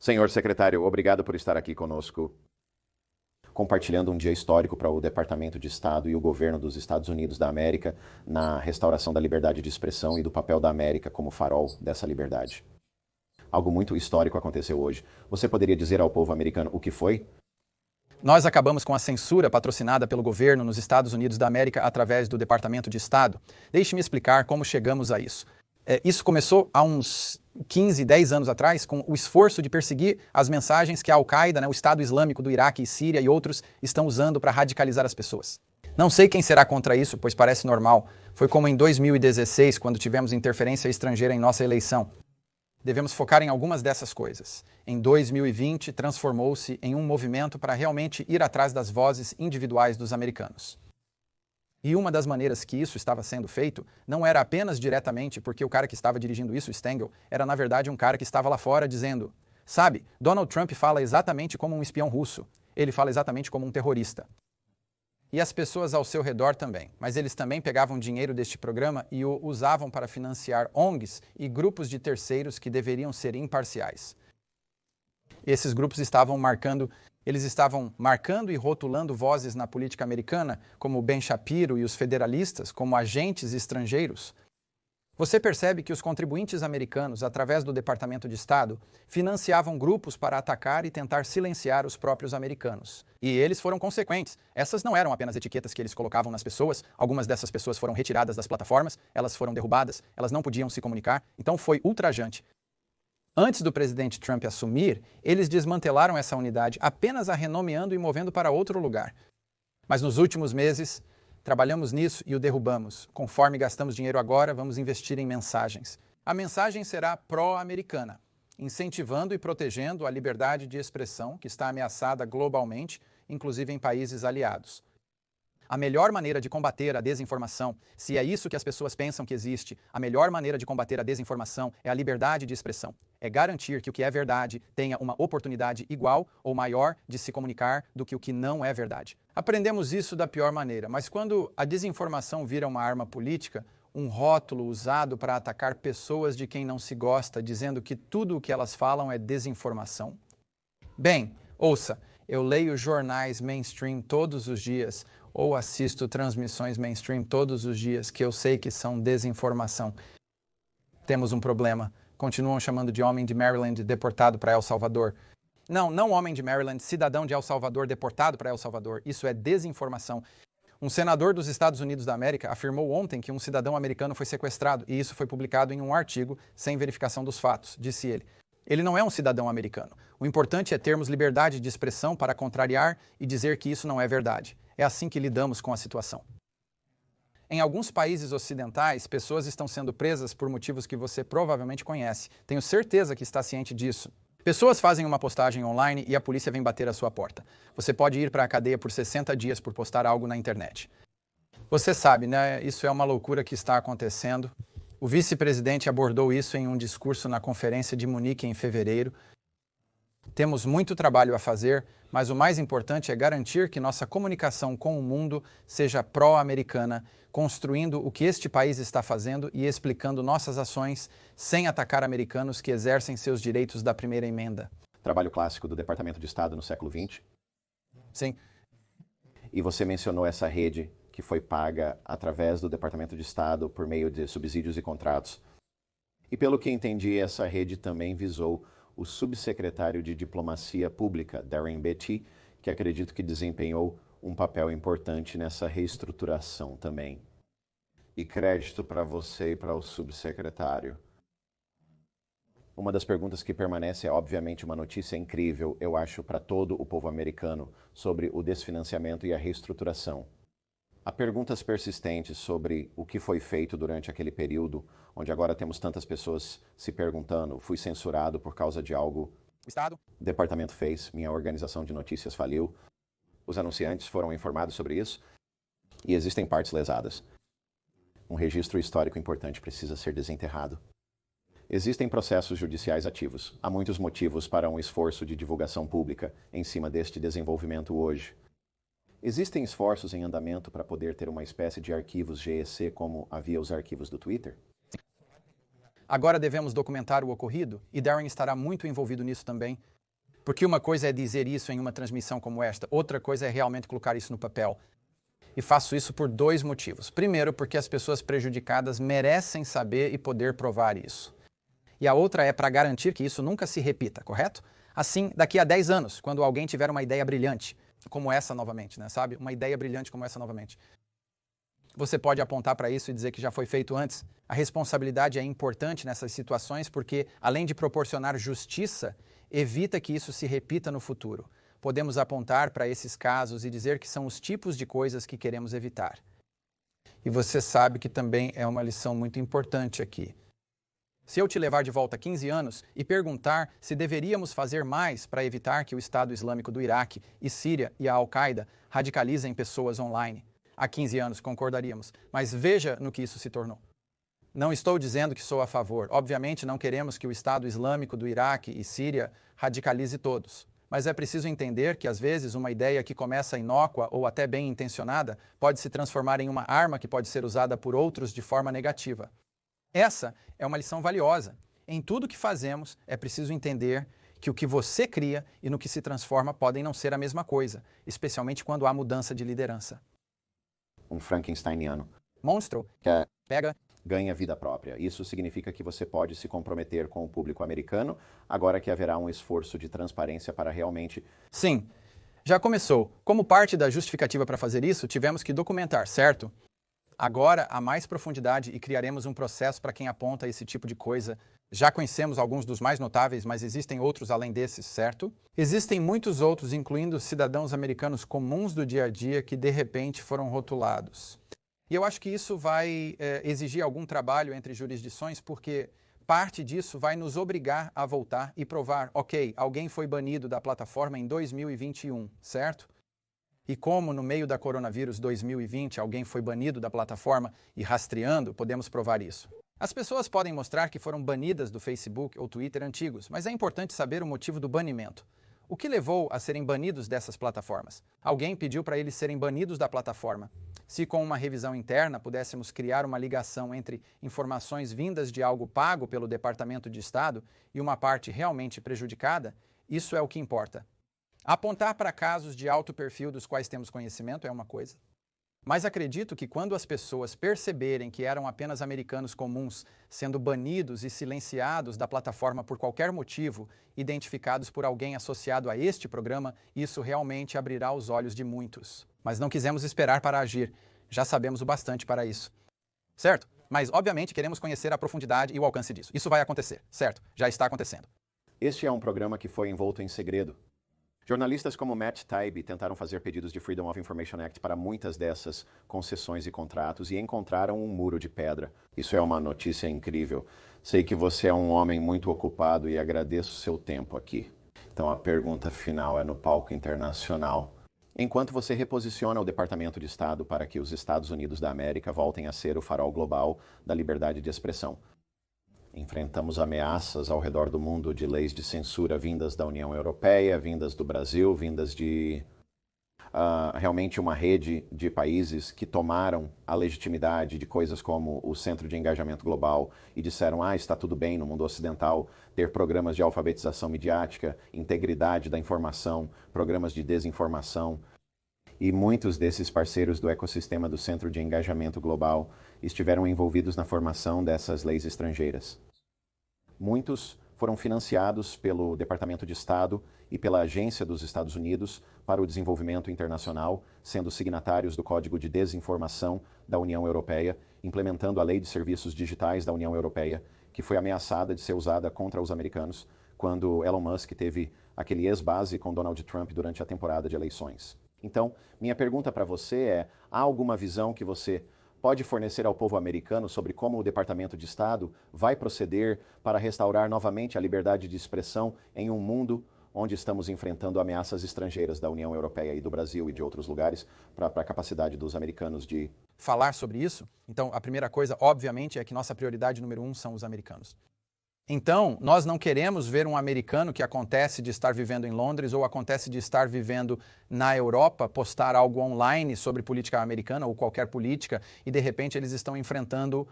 Senhor secretário, obrigado por estar aqui conosco, compartilhando um dia histórico para o Departamento de Estado e o governo dos Estados Unidos da América na restauração da liberdade de expressão e do papel da América como farol dessa liberdade. Algo muito histórico aconteceu hoje. Você poderia dizer ao povo americano o que foi? Nós acabamos com a censura patrocinada pelo governo nos Estados Unidos da América através do Departamento de Estado. Deixe-me explicar como chegamos a isso. Isso começou há uns 15, 10 anos atrás, com o esforço de perseguir as mensagens que a Al-Qaeda, o Estado Islâmico do Iraque e Síria e outros estão usando para radicalizar as pessoas. Não sei quem será contra isso, pois parece normal. Foi como em 2016, quando tivemos interferência estrangeira em nossa eleição. Devemos focar em algumas dessas coisas. Em 2020, transformou-se em um movimento para realmente ir atrás das vozes individuais dos americanos. E uma das maneiras que isso estava sendo feito não era apenas diretamente porque o cara que estava dirigindo isso, Stengel, era na verdade um cara que estava lá fora dizendo: sabe, Donald Trump fala exatamente como um espião russo, ele fala exatamente como um terrorista. E as pessoas ao seu redor também, mas eles também pegavam dinheiro deste programa e o usavam para financiar ONGs e grupos de terceiros que deveriam ser imparciais. Esses grupos estavam marcando e rotulando vozes na política americana, como Ben Shapiro e os federalistas, como agentes estrangeiros. Você percebe que os contribuintes americanos, através do Departamento de Estado, financiavam grupos para atacar e tentar silenciar os próprios americanos. E eles foram consequentes. Essas não eram apenas etiquetas que eles colocavam nas pessoas, algumas dessas pessoas foram retiradas das plataformas, elas foram derrubadas, elas não podiam se comunicar, então foi ultrajante. Antes do presidente Trump assumir, eles desmantelaram essa unidade, apenas a renomeando e movendo para outro lugar. Mas nos últimos meses, trabalhamos nisso e o derrubamos. Conforme gastamos dinheiro agora, vamos investir em mensagens. A mensagem será pró-americana, incentivando e protegendo a liberdade de expressão que está ameaçada globalmente, inclusive em países aliados. A melhor maneira de combater a desinformação, se é isso que as pessoas pensam que existe, a melhor maneira de combater a desinformação é a liberdade de expressão. É garantir que o que é verdade tenha uma oportunidade igual ou maior de se comunicar do que o que não é verdade. Aprendemos isso da pior maneira, mas quando a desinformação vira uma arma política, um rótulo usado para atacar pessoas de quem não se gosta, dizendo que tudo o que elas falam é desinformação. Bem, ouça, eu leio jornais mainstream todos os dias, ou assisto transmissões mainstream todos os dias que eu sei que são desinformação. Temos um problema. Continuam chamando de homem de Maryland deportado para El Salvador. Não homem de Maryland, cidadão de El Salvador deportado para El Salvador. Isso é desinformação. Um senador dos Estados Unidos da América afirmou ontem que um cidadão americano foi sequestrado, e isso foi publicado em um artigo sem verificação dos fatos, disse ele. Ele não é um cidadão americano. O importante é termos liberdade de expressão para contrariar e dizer que isso não é verdade. É assim que lidamos com a situação. Em alguns países ocidentais, pessoas estão sendo presas por motivos que você provavelmente conhece. Tenho certeza que está ciente disso. Pessoas fazem uma postagem online e a polícia vem bater à sua porta. Você pode ir para a cadeia por 60 dias por postar algo na internet. Você sabe, né? Isso é uma loucura que está acontecendo. O vice-presidente abordou isso em um discurso na Conferência de Munique em fevereiro. Temos muito trabalho a fazer, mas o mais importante é garantir que nossa comunicação com o mundo seja pró-americana, construindo o que este país está fazendo e explicando nossas ações sem atacar americanos que exercem seus direitos da primeira emenda. Trabalho clássico do Departamento de Estado no século XX? Sim. E você mencionou essa rede que foi paga através do Departamento de Estado por meio de subsídios e contratos. E pelo que entendi, essa rede também visou o subsecretário de Diplomacia Pública, Darren Beattie, que acredito que desempenhou um papel importante nessa reestruturação também. E crédito para você e para o subsecretário. Uma das perguntas que permanece é, obviamente, uma notícia incrível, eu acho, para todo o povo americano sobre o desfinanciamento e a reestruturação. Há perguntas persistentes sobre o que foi feito durante aquele período, onde agora temos tantas pessoas se perguntando: fui censurado por causa de algo O Estado? o departamento fez, minha organização de notícias faliu, os anunciantes foram informados sobre isso e existem partes lesadas. Um registro histórico importante precisa ser desenterrado. Existem processos judiciais ativos. Há muitos motivos para um esforço de divulgação pública em cima deste desenvolvimento hoje. Existem esforços em andamento para poder ter uma espécie de arquivos GEC como havia os arquivos do Twitter? Agora devemos documentar o ocorrido e Darren estará muito envolvido nisso também. Porque uma coisa é dizer isso em uma transmissão como esta, outra coisa é realmente colocar isso no papel. E faço isso por 2 motivos. Primeiro, porque as pessoas prejudicadas merecem saber e poder provar isso. E a outra é para garantir que isso nunca se repita, correto? Assim, daqui a 10 anos, quando alguém tiver uma ideia brilhante, como essa novamente, né, sabe? Uma ideia brilhante como essa novamente. Você pode apontar para isso e dizer que já foi feito antes. A responsabilidade é importante nessas situações porque, além de proporcionar justiça, evita que isso se repita no futuro. Podemos apontar para esses casos e dizer que são os tipos de coisas que queremos evitar. E você sabe que também é uma lição muito importante aqui. Se eu te levar de volta 15 anos e perguntar se deveríamos fazer mais para evitar que o Estado Islâmico do Iraque e Síria e a Al-Qaeda radicalizem pessoas online, há 15 anos concordaríamos, mas veja no que isso se tornou. Não estou dizendo que sou a favor. Obviamente não queremos que o Estado Islâmico do Iraque e Síria radicalize todos. Mas é preciso entender que, às vezes, uma ideia que começa inócua ou até bem intencionada pode se transformar em uma arma que pode ser usada por outros de forma negativa. Essa é uma lição valiosa. Em tudo que fazemos, é preciso entender que o que você cria e no que se transforma podem não ser a mesma coisa, especialmente quando há mudança de liderança. Um Frankensteiniano. Monstro Que pega, ganha vida própria. Isso significa que você pode se comprometer com o público americano, agora que haverá um esforço de transparência para realmente... Sim, já começou. Como parte da justificativa para fazer isso, tivemos que documentar, certo? Agora há mais profundidade e criaremos um processo para quem aponta esse tipo de coisa. Já conhecemos alguns dos mais notáveis, mas existem outros além desses, certo? Existem muitos outros, incluindo cidadãos americanos comuns do dia a dia que de repente foram rotulados. E eu acho que isso vai exigir algum trabalho entre jurisdições, porque parte disso vai nos obrigar a voltar e provar, ok, alguém foi banido da plataforma em 2021, certo? E como no meio da coronavírus 2020 alguém foi banido da plataforma e rastreando, podemos provar isso. As pessoas podem mostrar que foram banidas do Facebook ou Twitter antigos, mas é importante saber o motivo do banimento. O que levou a serem banidos dessas plataformas? Alguém pediu para eles serem banidos da plataforma. Se com uma revisão interna pudéssemos criar uma ligação entre informações vindas de algo pago pelo Departamento de Estado e uma parte realmente prejudicada, isso é o que importa. Apontar para casos de alto perfil dos quais temos conhecimento é uma coisa. Mas acredito que quando as pessoas perceberem que eram apenas americanos comuns sendo banidos e silenciados da plataforma por qualquer motivo, identificados por alguém associado a este programa, isso realmente abrirá os olhos de muitos. Mas não quisemos esperar para agir. Já sabemos o bastante para isso. Certo? Mas, obviamente, queremos conhecer a profundidade e o alcance disso. Isso vai acontecer, certo? Já está acontecendo. Este é um programa que foi envolto em segredo. Jornalistas como Matt Taibbi tentaram fazer pedidos de Freedom of Information Act para muitas dessas concessões e contratos e encontraram um muro de pedra. Isso é uma notícia incrível. Sei que você é um homem muito ocupado e agradeço seu tempo aqui. Então a pergunta final é no palco internacional. Enquanto você reposiciona o Departamento de Estado para que os Estados Unidos da América voltem a ser o farol global da liberdade de expressão, enfrentamos ameaças ao redor do mundo de leis de censura vindas da União Europeia, vindas do Brasil, vindas de realmente uma rede de países que tomaram a legitimidade de coisas como o Centro de Engajamento Global e disseram, está tudo bem no mundo ocidental ter programas de alfabetização midiática, integridade da informação, programas de desinformação. E muitos desses parceiros do ecossistema do Centro de Engajamento Global estiveram envolvidos na formação dessas leis estrangeiras. Muitos foram financiados pelo Departamento de Estado e pela Agência dos Estados Unidos para o Desenvolvimento Internacional, sendo signatários do Código de Desinformação da União Europeia, implementando a Lei de Serviços Digitais da União Europeia, que foi ameaçada de ser usada contra os americanos quando Elon Musk teve aquele ex-base com Donald Trump durante a temporada de eleições. Então, minha pergunta para você é, há alguma visão que você pode fornecer ao povo americano sobre como o Departamento de Estado vai proceder para restaurar novamente a liberdade de expressão em um mundo onde estamos enfrentando ameaças estrangeiras da União Europeia e do Brasil e de outros lugares para a capacidade dos americanos de falar sobre isso? Então, a primeira coisa, obviamente, é que nossa prioridade número 1 são os americanos. Então, nós não queremos ver um americano que acontece de estar vivendo em Londres ou acontece de estar vivendo na Europa postar algo online sobre política americana ou qualquer política e de repente eles estão enfrentando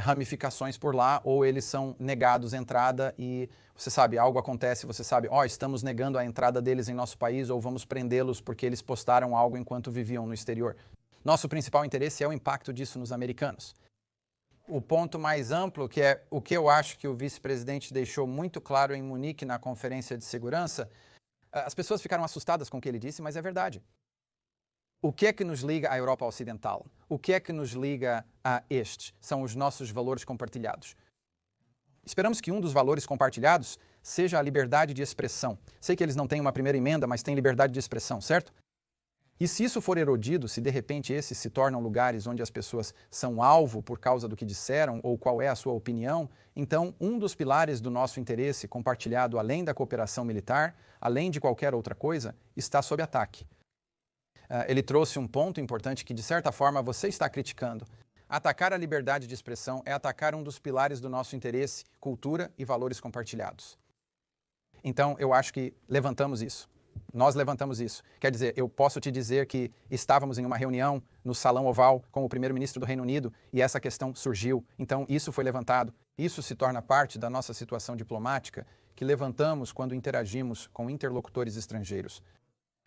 ramificações por lá ou eles são negados entrada e você sabe, algo acontece, você sabe, estamos negando a entrada deles em nosso país ou vamos prendê-los porque eles postaram algo enquanto viviam no exterior. Nosso principal interesse é o impacto disso nos americanos. O ponto mais amplo, que é o que eu acho que o vice-presidente deixou muito claro em Munique na conferência de segurança, as pessoas ficaram assustadas com o que ele disse, mas é verdade. O que é que nos liga à Europa Ocidental? O que é que nos liga a este? São os nossos valores compartilhados. Esperamos que um dos valores compartilhados seja a liberdade de expressão. Sei que eles não têm uma primeira emenda, mas têm liberdade de expressão, certo? E se isso for erodido, se de repente esses se tornam lugares onde as pessoas são alvo por causa do que disseram ou qual é a sua opinião, então um dos pilares do nosso interesse compartilhado, além da cooperação militar, além de qualquer outra coisa, está sob ataque. Ele trouxe um ponto importante que, de certa forma, você está criticando. Atacar a liberdade de expressão é atacar um dos pilares do nosso interesse, cultura e valores compartilhados. Então, eu acho que levantamos isso. Nós levantamos isso. Quer dizer, eu posso te dizer que estávamos em uma reunião no Salão Oval com o primeiro-ministro do Reino Unido e essa questão surgiu. Então, isso foi levantado. Isso se torna parte da nossa situação diplomática que levantamos quando interagimos com interlocutores estrangeiros.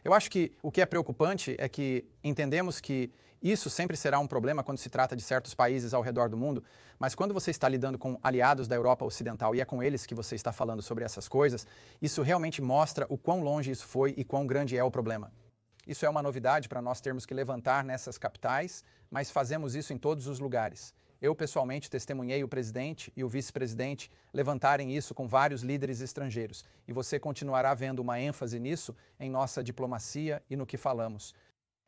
Eu acho que o que é preocupante é que entendemos que isso sempre será um problema quando se trata de certos países ao redor do mundo, mas quando você está lidando com aliados da Europa Ocidental e é com eles que você está falando sobre essas coisas, isso realmente mostra o quão longe isso foi e quão grande é o problema. Isso é uma novidade para nós termos que levantar nessas capitais, mas fazemos isso em todos os lugares. Eu, pessoalmente, testemunhei o presidente e o vice-presidente levantarem isso com vários líderes estrangeiros. E você continuará vendo uma ênfase nisso em nossa diplomacia e no que falamos.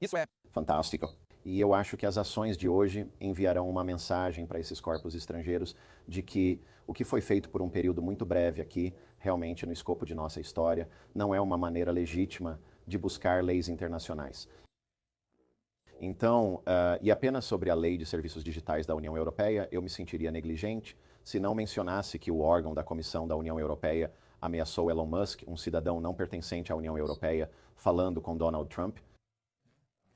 Isso é fantástico. E eu acho que as ações de hoje enviarão uma mensagem para esses corpos estrangeiros de que o que foi feito por um período muito breve aqui, realmente no escopo de nossa história, não é uma maneira legítima de buscar leis internacionais. Então, e apenas sobre a Lei de Serviços Digitais da União Europeia, eu me sentiria negligente se não mencionasse que o órgão da Comissão da União Europeia ameaçou Elon Musk, um cidadão não pertencente à União Europeia, falando com Donald Trump.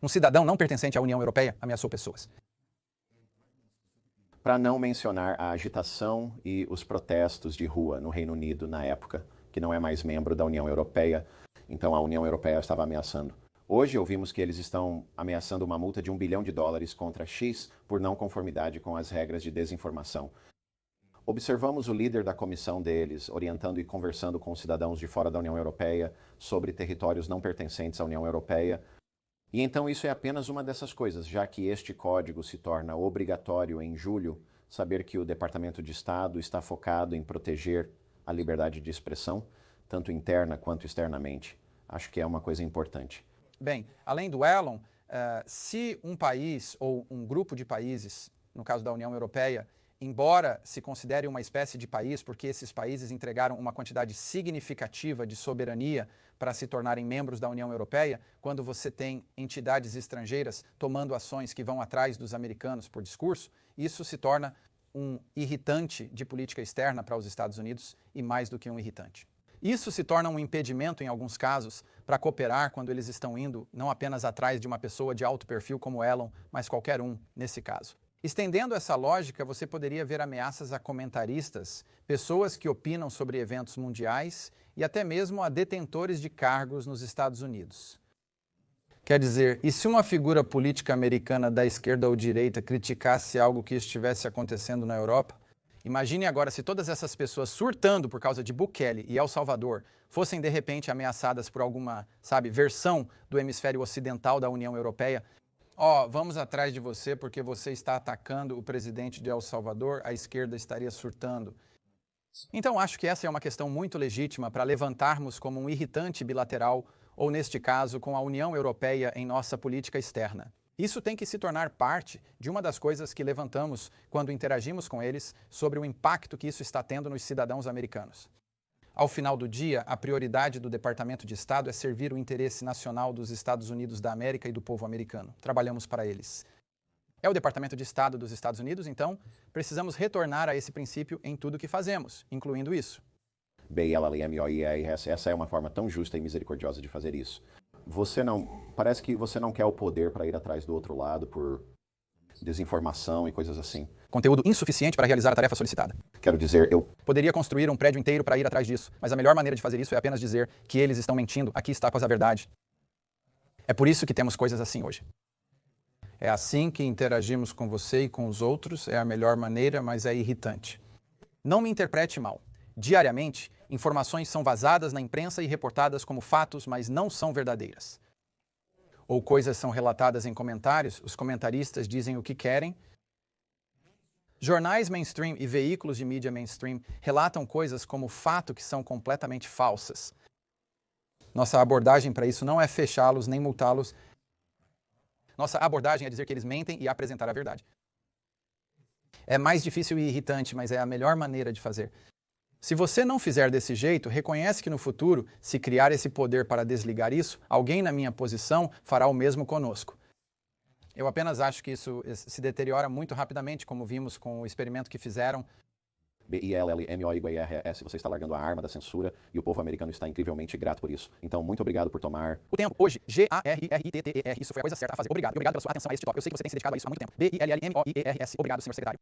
Um cidadão não pertencente à União Europeia ameaçou pessoas. Para não mencionar a agitação e os protestos de rua no Reino Unido na época, que não é mais membro da União Europeia, então a União Europeia estava ameaçando. Hoje ouvimos que eles estão ameaçando uma multa de $1 bilhão contra X por não conformidade com as regras de desinformação. Observamos o líder da comissão deles orientando e conversando com cidadãos de fora da União Europeia sobre territórios não pertencentes à União Europeia. E então isso é apenas uma dessas coisas, já que este código se torna obrigatório em julho, saber que o Departamento de Estado está focado em proteger a liberdade de expressão, tanto interna quanto externamente. Acho que é uma coisa importante. Bem, além do Elon, se um país ou um grupo de países, no caso da União Europeia, embora se considere uma espécie de país, porque esses países entregaram uma quantidade significativa de soberania para se tornarem membros da União Europeia, quando você tem entidades estrangeiras tomando ações que vão atrás dos americanos por discurso, isso se torna um irritante de política externa para os Estados Unidos e mais do que um irritante. Isso se torna um impedimento, em alguns casos, para cooperar quando eles estão indo não apenas atrás de uma pessoa de alto perfil como Elon, mas qualquer um nesse caso. Estendendo essa lógica, você poderia ver ameaças a comentaristas, pessoas que opinam sobre eventos mundiais e até mesmo a detentores de cargos nos Estados Unidos. Quer dizer, e se uma figura política americana da esquerda ou direita criticasse algo que estivesse acontecendo na Europa? Imagine agora se todas essas pessoas surtando por causa de Bukele e El Salvador fossem de repente ameaçadas por alguma, versão do hemisfério ocidental da União Europeia. Vamos atrás de você porque você está atacando o presidente de El Salvador, a esquerda estaria surtando. Então acho que essa é uma questão muito legítima para levantarmos como um irritante bilateral, ou neste caso, com a União Europeia em nossa política externa. Isso tem que se tornar parte de uma das coisas que levantamos quando interagimos com eles sobre o impacto que isso está tendo nos cidadãos americanos. Ao final do dia, a prioridade do Departamento de Estado é servir o interesse nacional dos Estados Unidos da América e do povo americano. Trabalhamos para eles. É o Departamento de Estado dos Estados Unidos, então precisamos retornar a esse princípio em tudo que fazemos, incluindo isso. BILLMOIRS, essa é uma forma tão justa e misericordiosa de fazer isso. Parece que você não quer o poder para ir atrás do outro lado por desinformação e coisas assim. Conteúdo insuficiente para realizar a tarefa solicitada. Quero dizer, eu Poderia construir um prédio inteiro para ir atrás disso, mas a melhor maneira de fazer isso é apenas dizer que eles estão mentindo, aqui está a verdade. É por isso que temos coisas assim hoje. É assim que interagimos com você e com os outros, é a melhor maneira, mas é irritante. Não me interprete mal. Diariamente, informações são vazadas na imprensa e reportadas como fatos, mas não são verdadeiras. Ou coisas são relatadas em comentários, os comentaristas dizem o que querem. Jornais mainstream e veículos de mídia mainstream relatam coisas como fato que são completamente falsas. Nossa abordagem para isso não é fechá-los nem multá-los. Nossa abordagem é dizer que eles mentem e apresentar a verdade. É mais difícil e irritante, mas é a melhor maneira de fazer. Se você não fizer desse jeito, reconhece que no futuro, se criar esse poder para desligar isso, alguém na minha posição fará o mesmo conosco. Eu apenas acho que isso se deteriora muito rapidamente, como vimos com o experimento que fizeram. BILLMOIRS, você está largando a arma da censura e o povo americano está incrivelmente grato por isso. Então, muito obrigado por tomar O tempo, hoje, GARRITTER, isso foi a coisa certa a fazer. Obrigado. E obrigado pela sua atenção a este tópico. Eu sei que você tem se dedicado a isso há muito tempo. BILLMOIERS, obrigado, senhor secretário.